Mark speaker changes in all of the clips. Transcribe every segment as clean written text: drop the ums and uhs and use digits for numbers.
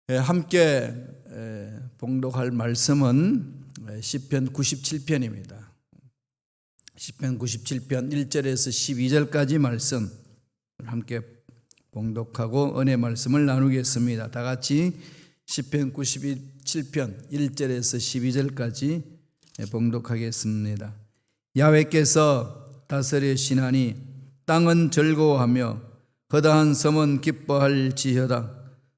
Speaker 1: 함께 봉독할 말씀은 시편 97편입니다. 시편 97편 1절에서 12절까지 말씀 함께 봉독하고 은혜 말씀을 나누겠습니다. 다 같이 시편 97편 1절에서 12절까지 봉독하겠습니다. 야훼께서 다스리시나니 땅은 즐거워하며 거다한 섬은 기뻐할지어다.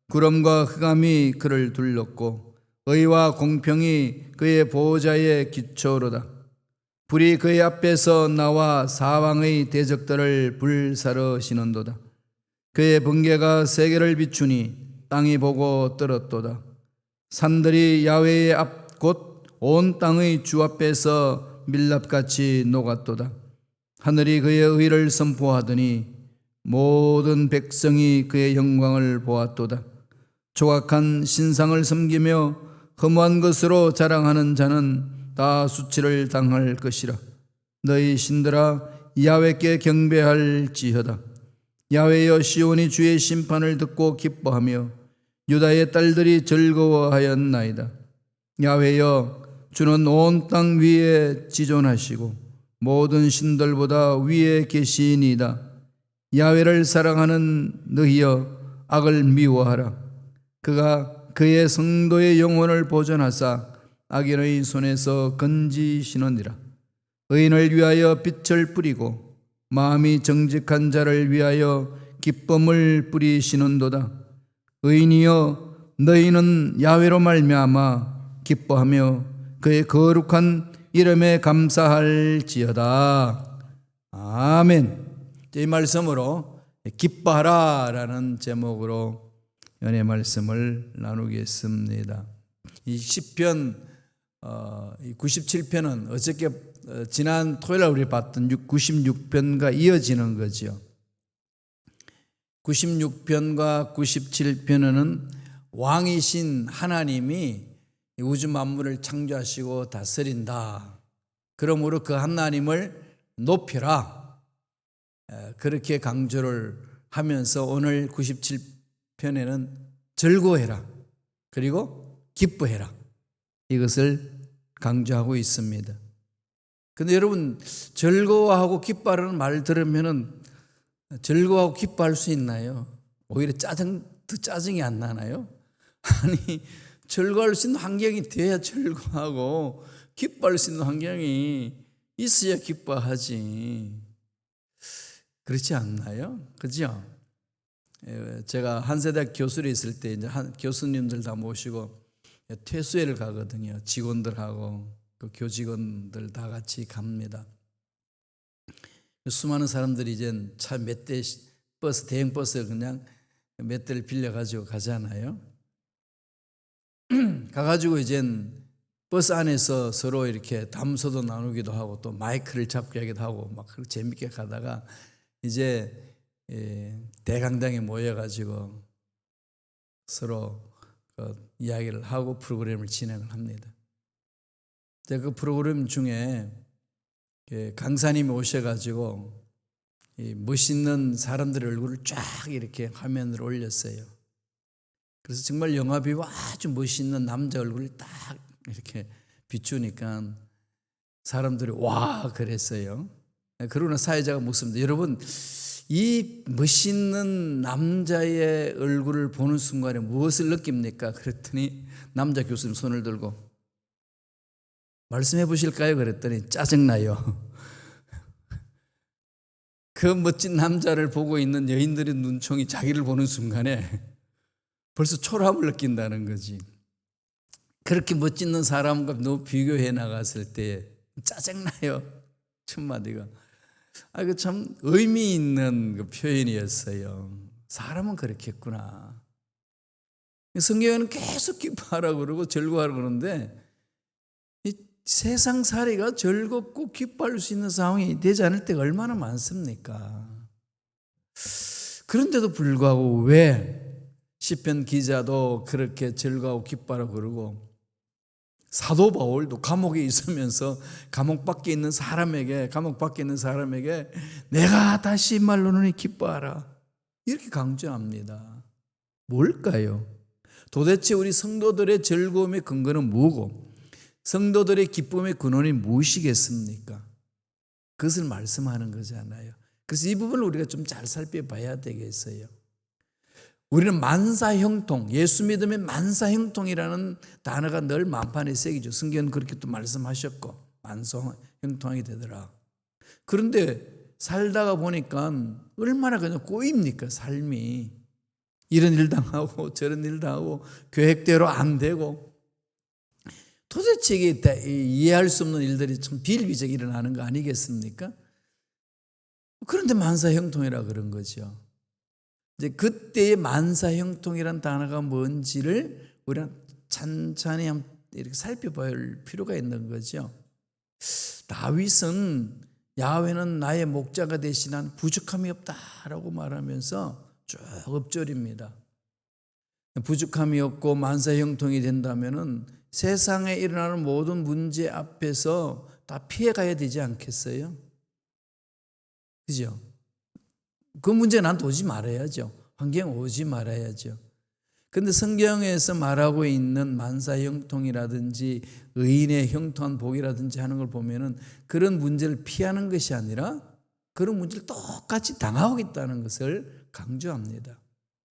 Speaker 1: 구름과 흑암이 그를 둘렀고 의와 공평이 그의 보호자의 기초로다. 불이 그의 앞에서 나와 사방의 대적들을 불사르시는도다. 그의 번개가 세계를 비추니 땅이 보고 떨었도다. 산들이 야훼의 앞 곧 온 땅의 주 앞에서 밀랍같이 녹았도다. 하늘이 그의 의를 선포하더니 모든 백성이 그의 영광을 보았도다. 조각한 신상을 섬기며 허무한 것으로 자랑하는 자는 다 수치를 당할 것이라. 너희 신들아 야훼께 경배할지어다. 야훼여, 시온이 주의 심판을 듣고 기뻐하며 유다의 딸들이 즐거워하였나이다. 야훼여, 주는 온 땅 위에 지존하시고 모든 신들보다 위에 계시니이다. 야훼를 사랑하는 너희여, 악을 미워하라. 그가 그의 성도의 영혼을 보존하사 악인의 손에서 건지시느니라. 의인을 위하여 빛을 뿌리고 마음이 정직한 자를 위하여 기쁨을 뿌리시는도다. 의인이여, 너희는 야훼로 말미암아 기뻐하며 그의 거룩한 이름에 감사할지어다. 아멘. 이 말씀으로 기뻐하라라는 제목으로 연의 말씀을 나누겠습니다. 이 시편 97편은 어저께 지난 토요일에 우리 봤던 96편과 이어지는 거죠. 96편과 97편은 왕이신 하나님이 우주 만물을 창조하시고 다스린다. 그러므로 그 하나님을 높여라. 그렇게 강조를 하면서 오늘 97편에는 즐거워해라. 그리고 기뻐해라. 이것을 강조하고 있습니다. 근데 여러분, 즐거워하고 기뻐하라는 말 들으면은 즐거워하고 기뻐할 수 있나요? 오히려 더 짜증이 안 나나요? 아니, 즐거워할 수 있는 환경이 돼야 즐거워하고 기뻐할 수 있는 환경이 있어야 기뻐하지. 그렇지 않나요? 그죠? 제가 한세대 교수로 있을 때 이제 교수님들 다 모시고 퇴소회를 가거든요. 직원들하고 그 교직원들 다 같이 갑니다. 수많은 사람들이 이제 차 몇 대 버스, 대형 버스 그냥 몇 대를 빌려가지고 가잖아요. 가가지고 이제 버스 안에서 서로 이렇게 담소도 나누기도 하고 또 마이크를 잡고 하기도 하고 막 그렇게 재밌게 가다가 이제 대강당에 모여가지고 서로 이야기를 하고 프로그램을 진행을 합니다. 그 프로그램 중에 강사님이 오셔가지고 멋있는 사람들의 얼굴을 쫙 이렇게 화면으로 올렸어요. 그래서 정말 영화 배우 아주 멋있는 남자 얼굴을 딱 이렇게 비추니까 사람들이 와 그랬어요. 그러나 사회자가 묻습니다. 여러분, 이 멋있는 남자의 얼굴을 보는 순간에 무엇을 느낍니까? 그랬더니 남자 교수님 손을 들고 말씀해 보실까요? 그랬더니 짜증나요. 그 멋진 남자를 보고 있는 여인들의 눈총이 자기를 보는 순간에 벌써 초라함을 느낀다는 거지. 그렇게 멋진 사람과 너 비교해 나갔을 때 짜증나요. 첫마디가. 그 참 의미 있는 그 표현이었어요. 사람은 그렇겠구나. 성경에는 계속 기뻐하라고 그러고 즐거워하라고 그러는데 이 세상 살이가 즐겁고 기뻐할 수 있는 상황이 되지 않을 때가 얼마나 많습니까? 그런데도 불구하고 왜 시편 기자도 그렇게 즐거워하고 기뻐하라고 그러고 사도 바울도 감옥에 있으면서 감옥 밖에 있는 사람에게 내가 다시 말로는 기뻐하라 이렇게 강조합니다. 뭘까요? 도대체 우리 성도들의 즐거움의 근거는 뭐고 성도들의 기쁨의 근원이 무엇이겠습니까? 그것을 말씀하는 거잖아요. 그래서 이 부분을 우리가 좀 잘 살펴봐야 되겠어요. 우리는 만사형통, 예수 믿음의 만사형통이라는 단어가 늘 만판에 새기죠. 성경은 그렇게 또 말씀하셨고 만사형통하게 되더라. 그런데 살다가 보니까 얼마나 그냥 꼬입니까, 삶이. 이런 일 당하고 저런 일 당하고 계획대로 안 되고 도대체 이게 이해할 수 없는 일들이 참 비일비재하게 일어나는 거 아니겠습니까? 그런데 만사형통이라 그런 거죠. 이제 그때의 만사형통이란 단어가 뭔지를 우리가 찬찬히 이렇게 살펴볼 필요가 있는 거죠. 다윗은 야훼는 나의 목자가 대신한 부족함이 없다라고 말하면서 쭉 읊조립니다. 부족함이 없고 만사형통이 된다면은 세상에 일어나는 모든 문제 앞에서 다 피해가야 되지 않겠어요? 그죠? 그 문제 나한테 오지 말아야죠. 환경에 오지 말아야죠. 그런데 성경에서 말하고 있는 만사형통이라든지 의인의 형통한 복이라든지 하는 걸 보면은 그런 문제를 피하는 것이 아니라 그런 문제를 똑같이 당하고 있다는 것을 강조합니다.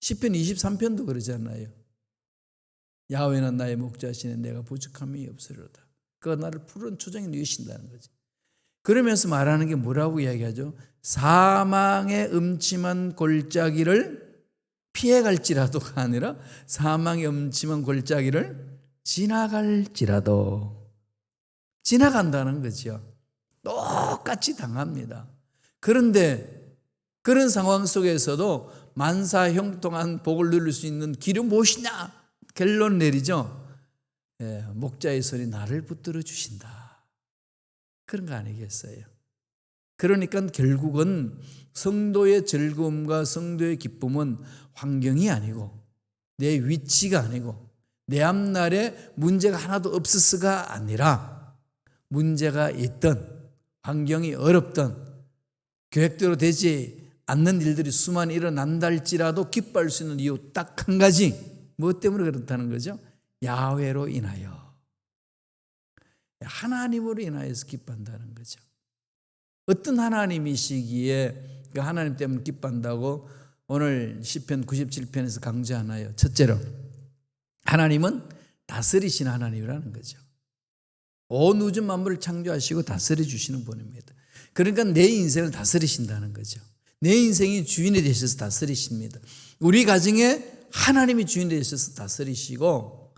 Speaker 1: 시편 23편도 그러잖아요. 야훼는 나의 목자시네 내가 부족함이 없으리로다. 그가 나를 푸른 초장에 누이신다는 거지. 그러면서 말하는 게 뭐라고 이야기하죠? 사망의 음침한 골짜기를 피해갈지라도가 아니라 사망의 음침한 골짜기를 지나갈지라도 지나간다는 거죠. 똑같이 당합니다. 그런데 그런 상황 속에서도 만사형통한 복을 누릴 수 있는 길이 무엇이냐? 결론 내리죠. 목자의 손이 나를 붙들어 주신다. 그런 거 아니겠어요? 그러니까 결국은 성도의 즐거움과 성도의 기쁨은 환경이 아니고 내 위치가 아니고 내 앞날에 문제가 하나도 없었어가 아니라 문제가 있던 환경이 어렵던 계획대로 되지 않는 일들이 수많이 일어난다 할지라도 기뻐할 수 있는 이유 딱 한 가지. 무엇 때문에 그렇다는 거죠? 야훼로 인하여. 하나님으로 인하여서 기뻐한다는 거죠. 어떤 하나님이시기에 그 하나님 때문에 기뻐한다고 오늘 시편 97편에서 강조하나요? 첫째로 하나님은 다스리시는 하나님이라는 거죠. 온 우주 만물을 창조하시고 다스려 주시는 분입니다. 그러니까 내 인생을 다스리신다는 거죠. 내 인생이 주인이 되셔서 다스리십니다. 우리 가정에 하나님이 주인 되셔서 다스리시고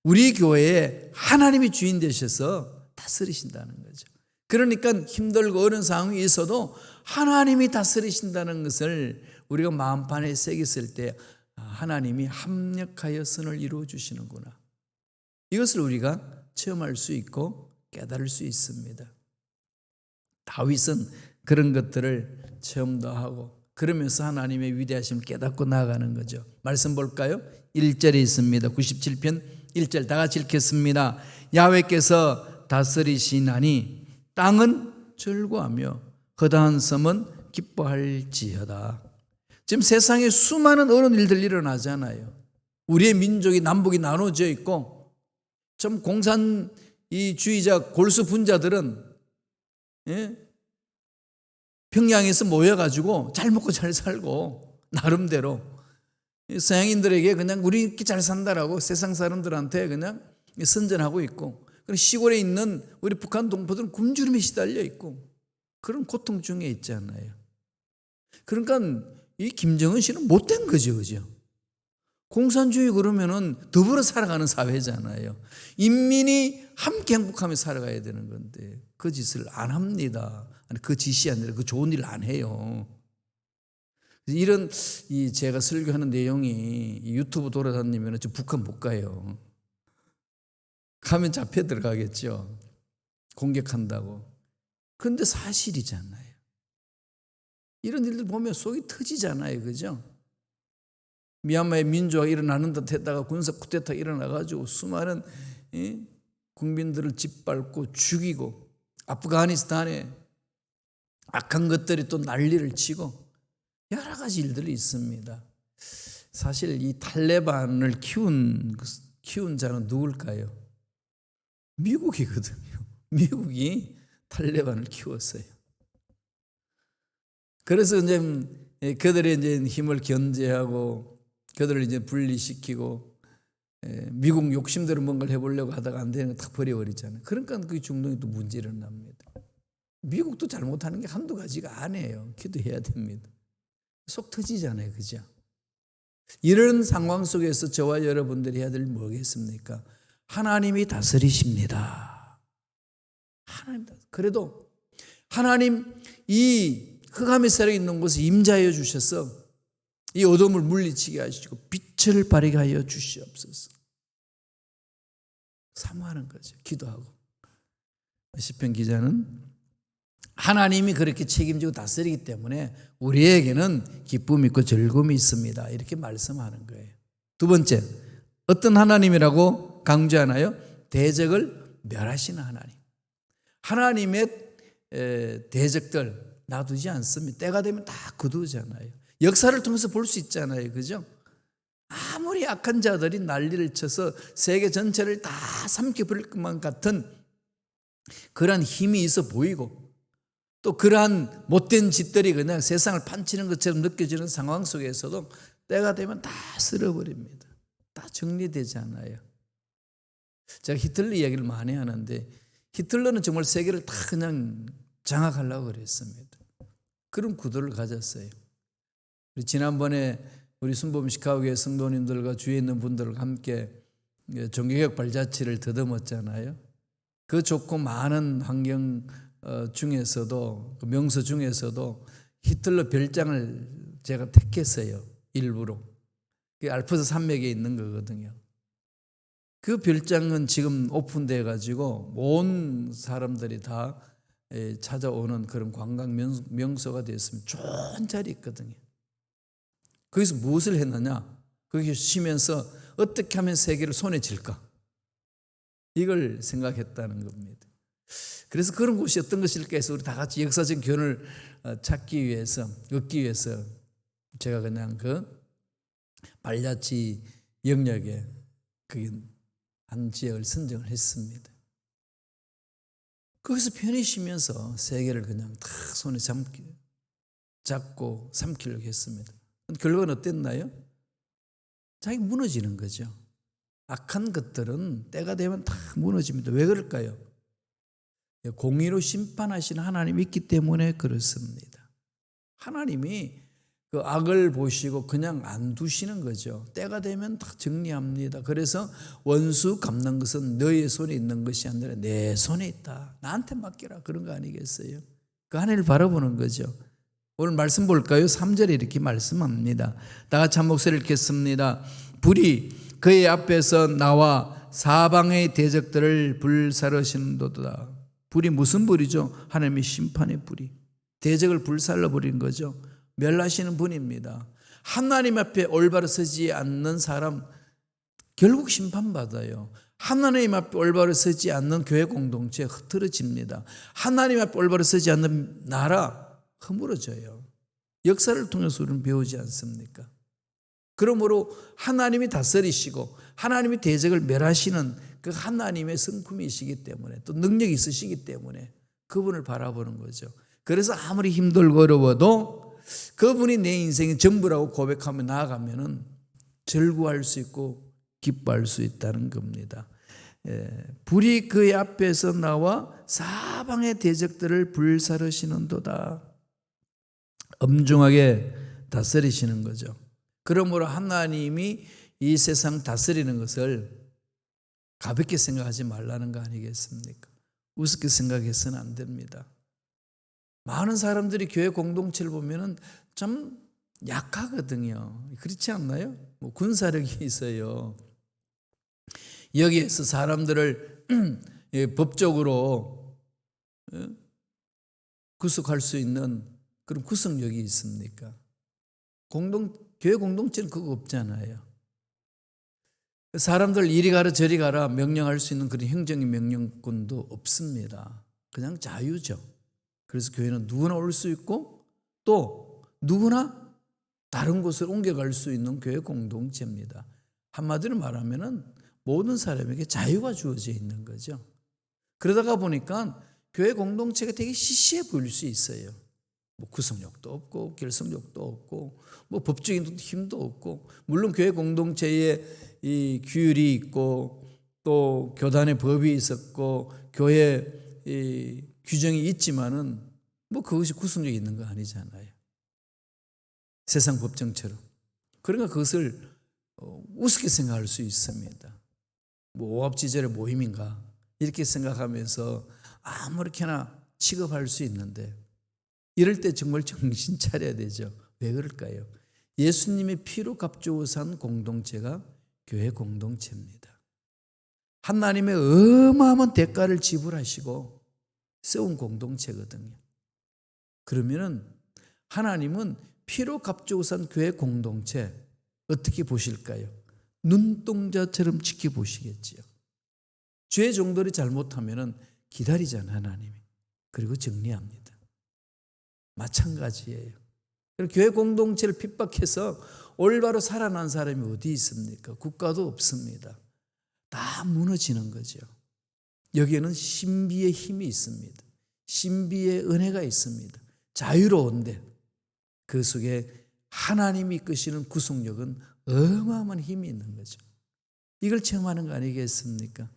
Speaker 1: 우리 교회에 하나님이 주인 되셔서 다스리신다는 거죠. 그러니까 힘들고 어려운 상황이 있어도 하나님이 다스리신다는 것을 우리가 마음판에 새겼을 때 하나님이 합력하여 선을 이루어 주시는구나. 이것을 우리가 체험할 수 있고 깨달을 수 있습니다. 다윗은 그런 것들을 체험도 하고 그러면서 하나님의 위대하심을 깨닫고 나아가는 거죠. 말씀 볼까요? 1절에 있습니다. 97편 1절 다 같이 읽겠습니다. 야훼께서 다스리시나니 땅은 즐거워하며 허다한 섬은 기뻐할지어다. 지금 세상에 수많은 어려운 일들 일어나잖아요. 우리의 민족이 남북이 나눠져 있고 좀 공산주의자 골수 분자들은 평양에서 모여가지고 잘 먹고 잘 살고 나름대로 서양인들에게 그냥 우리 이렇게 잘 산다라고 세상 사람들한테 그냥 선전하고 있고 시골에 있는 우리 북한 동포들은 굶주림에 시달려 있고 그런 고통 중에 있잖아요. 그러니까 이 김정은 씨는 못된 거죠, 그죠? 공산주의 그러면은 더불어 살아가는 사회잖아요. 인민이 함께 행복하며 살아가야 되는 건데 그 짓을 안 합니다. 아니, 그 짓이 아니라 그 좋은 일 안 해요. 이런 제가 설교하는 내용이 유튜브 돌아다니면 저 북한 못 가요. 가면 잡혀 들어가겠죠. 공격한다고. 그런데 사실이잖아요. 이런 일들 보면 속이 터지잖아요. 그죠? 미얀마의 민주화가 일어나는 듯 했다가 군사 쿠데타가 일어나가지고 수많은 국민들을 짓밟고 죽이고 아프가니스탄에 악한 것들이 또 난리를 치고 여러 가지 일들이 있습니다. 사실 이 탈레반을 키운 자는 누굴까요? 미국이거든요. 미국이 탈레반을 키웠어요. 그래서 이제 그들의 이제 힘을 견제하고 그들을 이제 분리시키고 미국 욕심대로 뭔가를 해보려고 하다가 안 되는 거 다 버려버리잖아요. 그러니까 그 중동에 또 문제가 납니다. 미국도 잘못하는 게 한두 가지가 아니에요. 기도해야 됩니다. 속 터지잖아요. 그죠? 이런 상황 속에서 저와 여러분들이 해야 될 뭐겠습니까? 하나님이 다스리십니다. 그래도 하나님 이 흑암의 세력이 있는 곳에 임자하여 주셔서 이 어둠을 물리치게 하시고 빛을 발하게 하여 주시옵소서. 사모하는 거죠. 기도하고. 시편 기자는 하나님이 그렇게 책임지고 다스리기 때문에 우리에게는 기쁨이 있고 즐거움이 있습니다. 이렇게 말씀하는 거예요. 두 번째, 어떤 하나님이라고 강조하나요? 대적을 멸하시는 하나님. 하나님의 대적들 놔두지 않습니다. 때가 되면 다 거두잖아요. 역사를 통해서 볼 수 있잖아요. 그죠? 아무리 악한 자들이 난리를 쳐서 세계 전체를 다 삼켜버릴 것만 같은 그러한 힘이 있어 보이고 또 그러한 못된 짓들이 그냥 세상을 판치는 것처럼 느껴지는 상황 속에서도 때가 되면 다 쓸어버립니다. 다 정리되잖아요. 제가 히틀러 이야기를 많이 하는데 히틀러는 정말 세계를 다 그냥 장악하려고 그랬습니다. 그런 구도를 가졌어요. 지난번에 우리 순범 시카고의 성도님들과 주위에 있는 분들과 함께 종교개혁 발자취를 더듬었잖아요. 그 좋고 많은 환경 중에서도 그 명소 중에서도 히틀러 별장을 제가 택했어요. 일부러. 그 알프스 산맥에 있는 거거든요. 그 별장은 지금 오픈돼 가지고 온 사람들이 다 찾아오는 그런 관광 명소가 되었으면 좋은 자리 있거든요. 거기서 무엇을 했느냐? 거기 쉬면서 어떻게 하면 세계를 손에 쥘까? 이걸 생각했다는 겁니다. 그래서 그런 곳이 어떤 것일까 해서 우리 다 같이 역사적 교훈을 얻기 위해서 제가 그냥 그 발자취 영역에 한 지역을 선정을 했습니다. 거기서 편히 쉬면서 세계를 그냥 다 손에 잡고 삼키려고 했습니다. 결과는 어땠나요? 자기 무너지는 거죠. 악한 것들은 때가 되면 다 무너집니다. 왜 그럴까요? 공의로 심판하시는 하나님이 있기 때문에 그렇습니다. 하나님이 그 악을 보시고 그냥 안 두시는 거죠. 때가 되면 다 정리합니다. 그래서 원수 갚는 것은 너의 손에 있는 것이 아니라 내 손에 있다. 나한테 맡겨라. 그런 거 아니겠어요? 그 하나님을 바라보는 거죠. 오늘 말씀 볼까요? 3절에 이렇게 말씀합니다. 다 같이 한 목소리를 읽겠습니다. 불이 그의 앞에서 나와 사방의 대적들을 불사르시는도다. 불이 무슨 불이죠? 하나님의 심판의 불이. 대적을 불살라 버리는 거죠. 멸하시는 분입니다. 하나님 앞에 올바로 서지 않는 사람 결국 심판받아요. 하나님 앞에 올바로 서지 않는 교회 공동체 흐트러집니다. 하나님 앞에 올바로 서지 않는 나라 허물어져요. 역사를 통해서 우리는 배우지 않습니까? 그러므로 하나님이 다스리시고 하나님이 대적을 멸하시는 그 하나님의 성품이시기 때문에 또 능력이 있으시기 때문에 그분을 바라보는 거죠. 그래서 아무리 힘들고 어려워도 그분이 내 인생의 전부라고 고백하며 나아가면은 절구할 수 있고 기뻐할 수 있다는 겁니다. 불이 그의 앞에서 나와 사방의 대적들을 불사르시는도다. 엄중하게 다스리시는 거죠. 그러므로 하나님이 이 세상 다스리는 것을 가볍게 생각하지 말라는 거 아니겠습니까? 우습게 생각해서는 안 됩니다. 많은 사람들이 교회 공동체를 보면은 참 약하거든요. 그렇지 않나요? 뭐 군사력이 있어요. 여기에서 사람들을 법적으로 구속할 수 있는 그런 구속력이 있습니까? 교회 공동체는 그거 없잖아요. 사람들 이리 가라 저리 가라 명령할 수 있는 그런 행정의 명령권도 없습니다. 그냥 자유죠. 그래서 교회는 누구나 올 수 있고 또 누구나 다른 곳을 옮겨갈 수 있는 교회 공동체입니다. 한마디로 말하면은 모든 사람에게 자유가 주어져 있는 거죠. 그러다가 보니까 교회 공동체가 되게 시시해 보일 수 있어요. 뭐 구성력도 없고 결성력도 없고 뭐 법적인 힘도 없고, 물론 교회 공동체에 이 규율이 있고 또 교단의 법이 있었고 교회 이 규정이 있지만은 뭐 그것이 구성력이 있는 거 아니잖아요. 세상 법정처럼. 그러니까 그것을 우습게 생각할 수 있습니다. 뭐 오합지졸의 모임인가 이렇게 생각하면서 아무렇게나 취급할 수 있는데, 이럴 때 정말 정신 차려야 되죠. 왜 그럴까요? 예수님의 피로 값주고 산 공동체가 교회 공동체입니다. 하나님의 어마어마한 대가를 지불하시고 세운 공동체거든요. 그러면은 하나님은 피로 값주고 산 교회 공동체 어떻게 보실까요? 눈동자처럼 지켜보시겠지요. 죄 정도를 잘못하면은 기다리잖아요, 하나님이. 그리고 정리합니다. 마찬가지예요. 교회 공동체를 핍박해서 올바로 살아난 사람이 어디 있습니까? 국가도 없습니다. 다 무너지는 거죠. 여기에는 신비의 힘이 있습니다. 신비의 은혜가 있습니다. 자유로운데 그 속에 하나님이 이끄시는 구속력은 어마어마한 힘이 있는 거죠. 이걸 체험하는 거 아니겠습니까?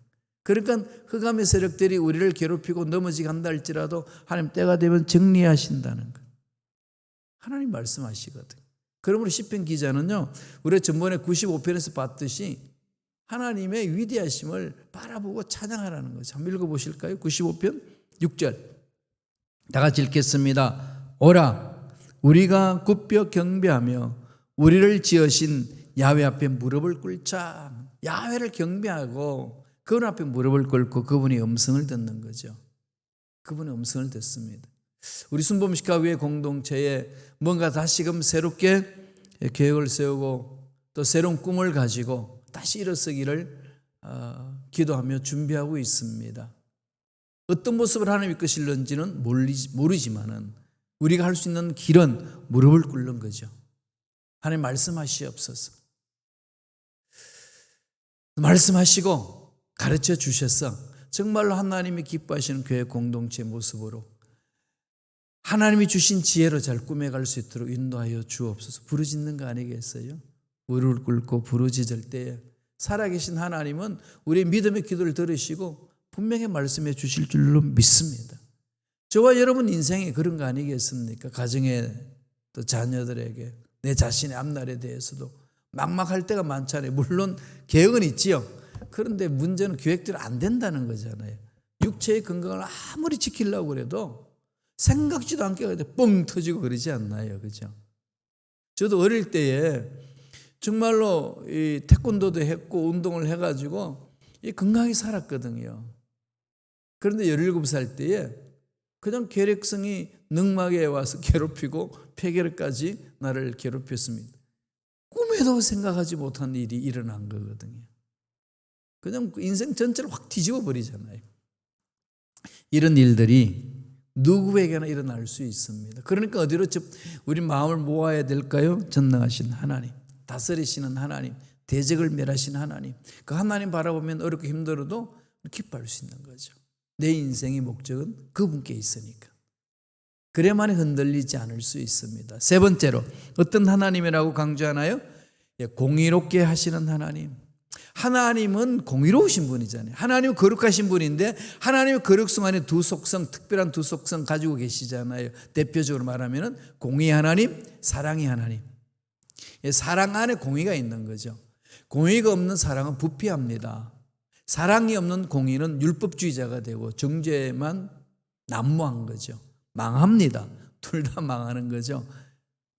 Speaker 1: 그러니까 흑암의 세력들이 우리를 괴롭히고 넘어지게 한다 할지라도 하나님 때가 되면 정리하신다는 거예요. 하나님 말씀하시거든요. 그러므로 시편 기자는요, 우리가 전번에 95편에서 봤듯이 하나님의 위대하심을 바라보고 찬양하라는 거죠. 한번 읽어보실까요? 95편 6절 다 같이 읽겠습니다. 오라, 우리가 굽혀 경배하며 우리를 지으신 야훼 앞에 무릎을 꿇자. 야훼를 경배하고 그분 앞에 무릎을 꿇고 그분의 음성을 듣는 거죠. 그분의 음성을 듣습니다. 우리 순복음식가교회 공동체에 뭔가 다시금 새롭게 계획을 세우고 또 새로운 꿈을 가지고 다시 일어서기를 기도하며 준비하고 있습니다. 어떤 모습을 하나님 이끄실는지는 모르지만은 우리가 할 수 있는 길은 무릎을 꿇는 거죠. 하나님 말씀하시옵소서. 말씀하시고 가르쳐 주셔서 정말로 하나님이 기뻐하시는 교회 공동체 모습으로 하나님이 주신 지혜로 잘 꾸며갈 수 있도록 인도하여 주옵소서. 부르짖는 거 아니겠어요? 무릎을 꿇고 부르짖을 때에 살아계신 하나님은 우리의 믿음의 기도를 들으시고 분명히 말씀해 주실 줄로 믿습니다. 저와 여러분 인생에 그런 거 아니겠습니까? 가정에 또 자녀들에게 내 자신의 앞날에 대해서도 막막할 때가 많잖아요. 물론 계획은 있지요. 그런데 문제는 계획대로 안 된다는 거잖아요. 육체의 건강을 아무리 지키려고 해도 생각지도 않게 뻥 터지고 그러지 않나요? 그죠? 저도 어릴 때에 정말로 이 태권도도 했고 운동을 해가지고 건강히 살았거든요. 그런데 17살 때에 그냥 계획성이 늑막에 와서 괴롭히고 폐결까지 나를 괴롭혔습니다. 꿈에도 생각하지 못한 일이 일어난 거거든요. 그냥 인생 전체를 확 뒤집어 버리잖아요. 이런 일들이 누구에게나 일어날 수 있습니다. 그러니까 어디로 우리 마음을 모아야 될까요? 전능하신 하나님, 다스리시는 하나님, 대적을 멸하신 하나님, 그 하나님 바라보면 어렵고 힘들어도 기뻐할 수 있는 거죠. 내 인생의 목적은 그분께 있으니까. 그래야만 흔들리지 않을 수 있습니다. 세 번째로 어떤 하나님이라고 강조하나요? 공의롭게 하시는 하나님. 하나님은 공의로우신 분이잖아요. 하나님은 거룩하신 분인데 하나님의 거룩성 안에 두 속성, 특별한 두 속성 가지고 계시잖아요. 대표적으로 말하면 공의 하나님, 사랑의 하나님. 사랑 안에 공의가 있는 거죠. 공의가 없는 사랑은 부패합니다. 사랑이 없는 공의는 율법주의자가 되고 정죄만 난무한 거죠. 망합니다. 둘 다 망하는 거죠.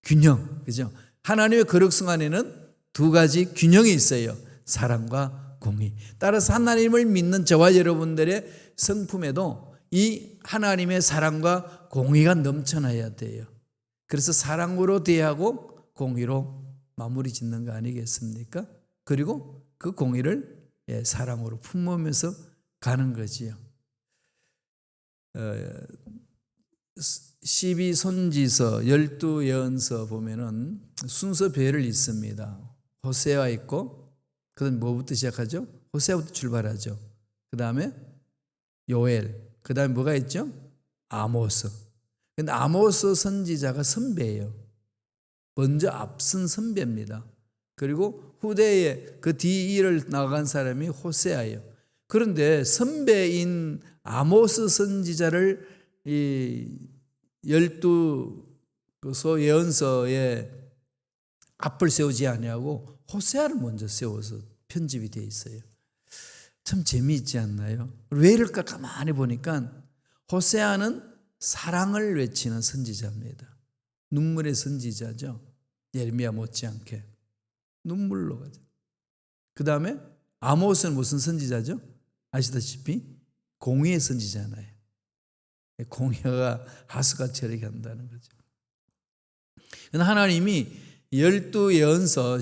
Speaker 1: 균형, 그죠? 하나님의 거룩성 안에는 두 가지 균형이 있어요. 사랑과 공의. 따라서 하나님을 믿는 저와 여러분들의 성품에도 이 하나님의 사랑과 공의가 넘쳐나야 돼요. 그래서 사랑으로 대하고 공의로 마무리 짓는 거 아니겠습니까? 그리고 그 공의를 사랑으로 품으면서 가는 거지요. 12선지서 12예언서 보면은 순서별을 있습니다. 호세아 있고, 그다음 뭐부터 시작하죠? 호세아부터 출발하죠. 그 다음에 요엘, 그 다음에 뭐가 있죠? 아모스. 근데 아모스 선지자가 선배예요. 먼저 앞선 선배입니다. 그리고 후대에 그 뒤를 나간 사람이 호세아예요. 그런데 선배인 아모스 선지자를 이 12소 예언서에 앞을 세우지 아니하고 호세아를 먼저 세워서 편집이 되어 있어요. 참 재미있지 않나요? 왜 이럴까 가만히 보니까 호세아는 사랑을 외치는 선지자입니다. 눈물의 선지자죠. 예레미야 못지않게 눈물로 가죠. 그 다음에 아모스는 무슨 선지자죠? 아시다시피 공의의 선지자잖아요. 공의가 하수같이 이렇게 한다는 거죠. 그런데 하나님이 12예언서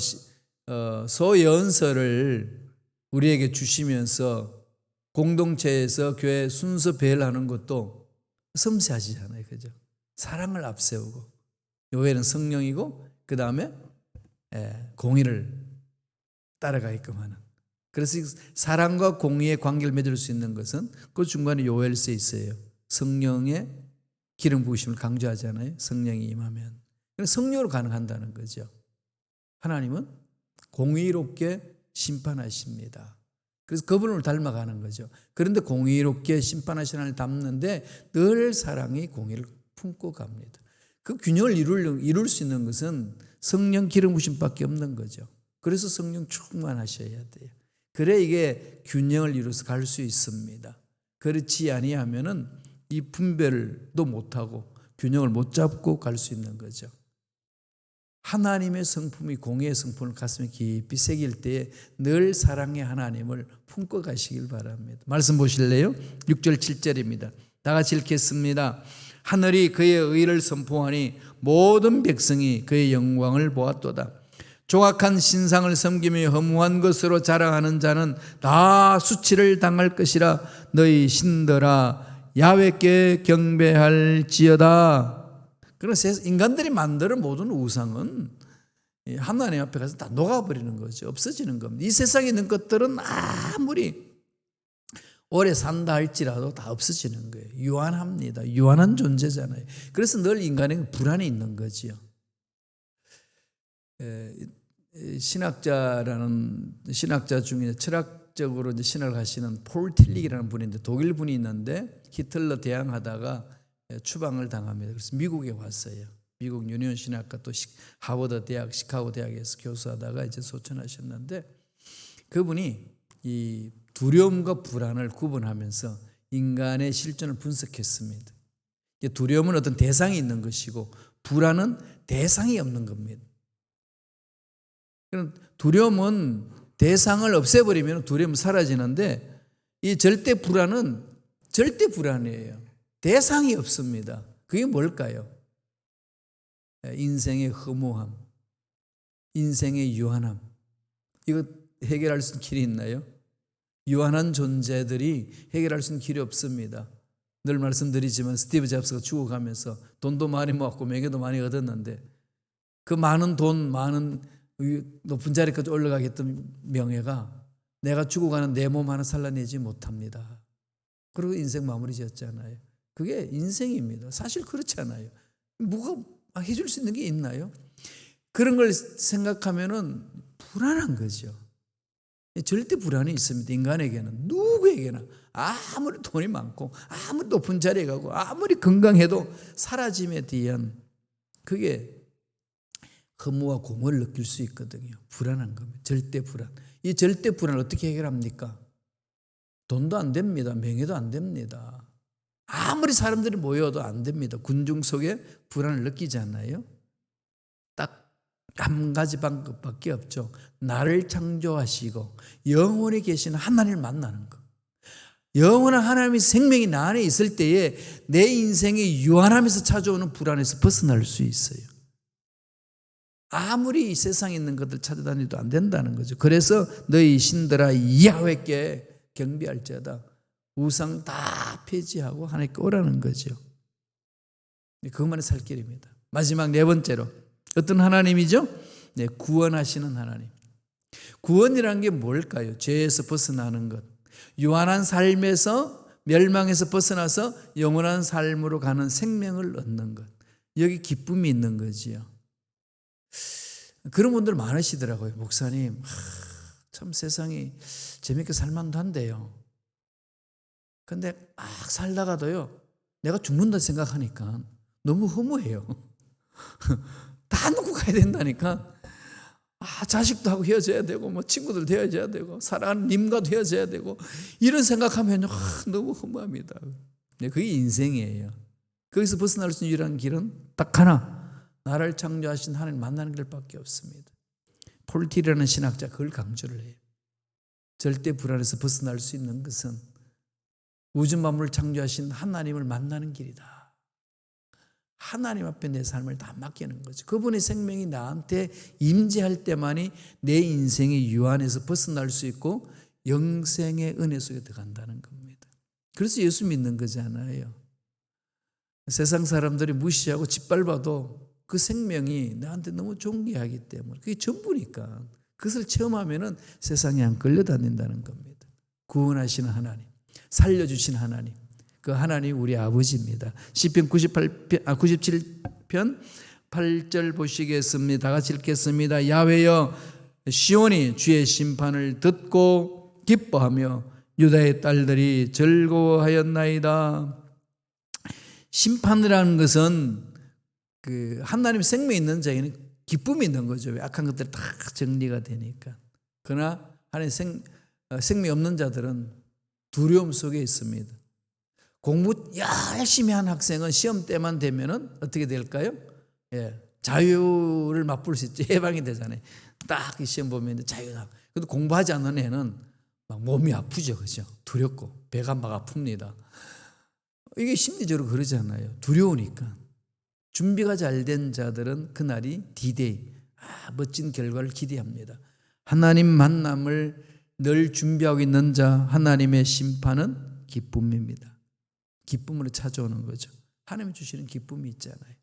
Speaker 1: 소예언서를 우리에게 주시면서 공동체에서 교회 순서별을 하는 것도 섬세하시잖아요. 그죠? 사랑을 앞세우고 요엘은 성령이고 그 다음에 공의를 따라가게끔 하는. 그래서 사랑과 공의의 관계를 맺을 수 있는 것은 그 중간에 요엘서에 있어요. 성령의 기름 부으심을 강조하잖아요. 성령이 임하면. 성령으로 가능한다는 거죠. 하나님은 공의롭게 심판하십니다. 그래서 그분을 닮아가는 거죠. 그런데 공의롭게 심판하시는 하나님을 닮는데 늘 사랑이 공의를 품고 갑니다. 그 균형을 이룰 수 있는 것은 성령 기름 부심밖에 없는 거죠. 그래서 성령 충만하셔야 돼요. 그래 이게 균형을 이루어서 갈 수 있습니다. 그렇지 아니하면은 이 분별도 못하고 균형을 못 잡고 갈 수 있는 거죠. 하나님의 성품이 공의의 성품을 가슴에 깊이 새길 때에 늘 사랑의 하나님을 품고 가시길 바랍니다. 말씀 보실래요? 6절 7절입니다. 다 같이 읽겠습니다. 하늘이 그의 의를 선포하니 모든 백성이 그의 영광을 보았도다. 조각한 신상을 섬기며 허무한 것으로 자랑하는 자는 다 수치를 당할 것이라. 너희 신들아 야훼께 경배할지어다. 그래서 인간들이 만드는 모든 우상은 하나님 앞에 가서 다 녹아버리는 거죠. 없어지는 겁니다. 이 세상에 있는 것들은 아무리 오래 산다 할지라도 다 없어지는 거예요. 유한합니다. 유한한 존재잖아요. 그래서 늘 인간에게 불안이 있는 거지요. 신학자 중에 철학적으로 이제 신학을 하시는 폴 틸릭이라는 분인데 독일 분이 있는데 히틀러 대항하다가 추방을 당합니다. 그래서 미국에 왔어요. 미국 유니온 신학과 또 하버드 대학, 시카고 대학에서 교수하다가 이제 소천하셨는데 그분이 이 두려움과 불안을 구분하면서 인간의 실존을 분석했습니다. 두려움은 어떤 대상이 있는 것이고 불안은 대상이 없는 겁니다. 두려움은 대상을 없애버리면 두려움은 사라지는데 이 절대 불안은 절대 불안이에요. 대상이 없습니다. 그게 뭘까요? 인생의 허무함, 인생의 유한함. 이거 해결할 수 있는 길이 있나요? 유한한 존재들이 해결할 수 있는 길이 없습니다. 늘 말씀드리지만 스티브 잡스가 죽어가면서 돈도 많이 모았고 명예도 많이 얻었는데 그 많은 돈, 많은 높은 자리까지 올라가겠던 명예가 내가 죽어가는 내 몸 하나 살려내지 못합니다. 그리고 인생 마무리 지었잖아요. 그게 인생입니다. 사실 그렇잖아요. 뭐가 해줄 수 있는 게 있나요? 그런 걸 생각하면은 불안한 거죠. 절대 불안이 있습니다. 인간에게는 누구에게나 아무리 돈이 많고 아무리 높은 자리에 가고 아무리 건강해도 사라짐에 대한 그게 허무와 공허를 느낄 수 있거든요. 불안한 겁니다. 절대 불안. 이 절대 불안을 어떻게 해결합니까? 돈도 안 됩니다. 명예도 안 됩니다. 아무리 사람들이 모여도 안 됩니다. 군중 속에 불안을 느끼지 않나요? 딱 한 가지 방법밖에 없죠. 나를 창조하시고 영원히 계시는 하나님을 만나는 것. 영원한 하나님의 생명이 나 안에 있을 때에 내 인생의 유한함에서 찾아오는 불안에서 벗어날 수 있어요. 아무리 이 세상에 있는 것들 찾아다니도 안 된다는 거죠. 그래서 너희 신들아 야훼께 경배할지어다. 우상 다 폐지하고 하나님께 오라는 거죠. 그것만이 살 길입니다. 마지막 네 번째로 어떤 하나님이죠? 네, 구원하시는 하나님. 구원이라는 게 뭘까요? 죄에서 벗어나는 것. 유한한 삶에서 멸망에서 벗어나서 영원한 삶으로 가는 생명을 얻는 것. 여기 기쁨이 있는 거지요. 그런 분들 많으시더라고요. 목사님, 참 세상이 재밌게 살만도 한데요. 근데 막 살다가도요, 내가 죽는다 생각하니까 너무 허무해요. 다 놓고 가야 된다니까. 자식도 하고 헤어져야 되고, 뭐 친구들도 헤어져야 되고, 사랑하는 님과도 헤어져야 되고, 이런 생각하면 너무 허무합니다. 네, 그게 인생이에요. 거기서 벗어날 수 있는 유일한 길은 딱 하나, 나를 창조하신 하나님 만나는 길밖에 없습니다. 폴티라는 신학자 그걸 강조를 해요. 절대 불안에서 벗어날 수 있는 것은 우주 만물을 창조하신 하나님을 만나는 길이다. 하나님 앞에 내 삶을 다 맡기는 거죠. 그분의 생명이 나한테 임재할 때만이 내 인생의 유한에서 벗어날 수 있고 영생의 은혜 속에 들어간다는 겁니다. 그래서 예수 믿는 거잖아요. 세상 사람들이 무시하고 짓밟아도 그 생명이 나한테 너무 존귀하기 때문에 그게 전부니까 그것을 체험하면은 세상에 안 끌려다닌다는 겁니다. 구원하시는 하나님, 살려주신 하나님, 그 하나님 우리 아버지입니다. 시편 97편 8절 보시겠습니다. 다 같이 읽겠습니다. 야훼여, 시온이 주의 심판을 듣고 기뻐하며 유다의 딸들이 즐거워하였나이다. 심판이라는 것은 그 하나님 생명 있는 자에게는 기쁨이 있는 거죠. 악한 것들이 다 정리가 되니까. 그러나 하나님 생명 없는 자들은 두려움 속에 있습니다. 공부 열심히 한 학생은 시험 때만 되면은 어떻게 될까요? 자유를 맛볼 수 있죠. 해방이 되잖아요. 딱 시험 보면 자유다. 그래도 공부하지 않는 애는 막 몸이 아프죠, 그죠? 두렵고 배가 막 아픕니다. 이게 심리적으로 그러잖아요. 두려우니까. 준비가 잘 된 자들은 그날이 D-Day, 멋진 결과를 기대합니다. 하나님 만남을 늘 준비하고 있는 자, 하나님의 심판은 기쁨입니다. 기쁨으로 찾아오는 거죠. 하나님이 주시는 기쁨이 있잖아요.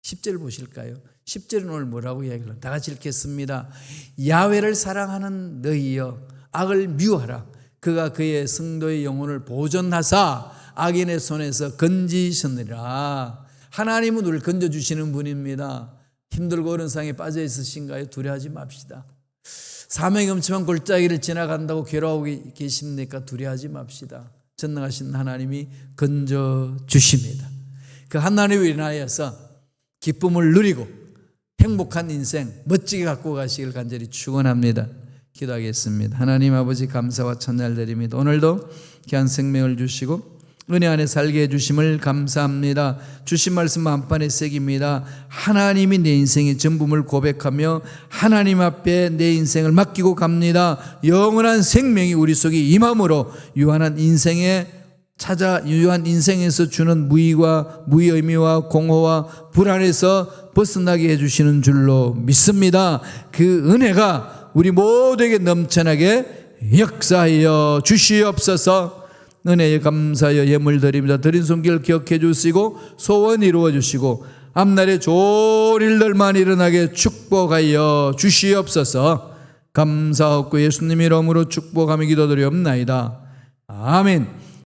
Speaker 1: 10절 보실까요? 10절은 오늘 뭐라고 이야기하려나? 다 같이 읽겠습니다. 야훼를 사랑하는 너희여, 악을 미워하라. 그가 그의 성도의 영혼을 보존하사 악인의 손에서 건지셨느니라. 하나님은 우리를 건져주시는 분입니다. 힘들고 어려운 상황에 빠져 있으신가요? 두려워하지 맙시다. 사명이 엄청난 골짜기를 지나간다고 괴로워하고 계십니까? 두려워하지 맙시다. 전능하신 하나님이 건져주십니다. 그 하나님을 인하여서 기쁨을 누리고 행복한 인생 멋지게 갖고 가시길 간절히 축원합니다. 기도하겠습니다. 하나님 아버지 감사와 찬양을 드립니다. 오늘도 귀한 생명을 주시고 은혜 안에 살게 해주심을 감사합니다. 주신 말씀 만판에 새깁니다. 하나님이 내 인생의 전부를 고백하며 하나님 앞에 내 인생을 맡기고 갑니다. 영원한 생명이 우리 속에 임함으로 유한한 인생에서 주는 무의 의미와 공허와 불안에서 벗어나게 해주시는 줄로 믿습니다. 그 은혜가 우리 모두에게 넘쳐나게 역사하여 주시옵소서. 은혜에 감사하여 예물 드립니다. 드린 손길 기억해 주시고 소원 이루어 주시고 앞날에 좋은 일들만 일어나게 축복하여 주시옵소서. 감사하고 예수님 이름으로 축복하며 기도드리옵나이다. 아멘.